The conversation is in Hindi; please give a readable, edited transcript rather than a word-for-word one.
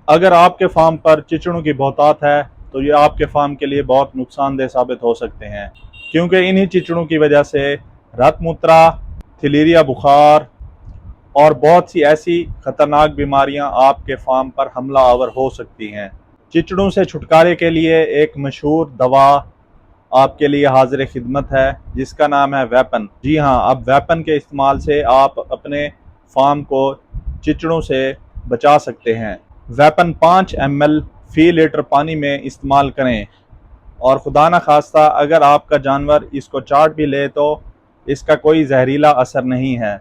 अगर आपके फार्म पर चिचड़ों की बहुतात है तो ये आपके फार्म के लिए बहुत नुकसानदेह साबित हो सकते हैं, क्योंकि इन्हीं चिचड़ों की वजह से रत मूत्रा, थीलेरिया बुखार और बहुत सी ऐसी खतरनाक बीमारियां आपके फार्म पर हमला आवर हो सकती हैं। चिचड़ों से छुटकारे के लिए एक मशहूर दवा आपके लिए हाजिर खिदमत है, जिसका नाम है वेपन। जी हाँ, अब वेपन के इस्तेमाल से आप अपने फार्म को चिचड़ों से बचा सकते हैं। वेपन 5 ml फी लीटर पानी में इस्तेमाल करें, और खुदा न खास्ता अगर आपका जानवर इसको चाट भी ले तो इसका कोई जहरीला असर नहीं है।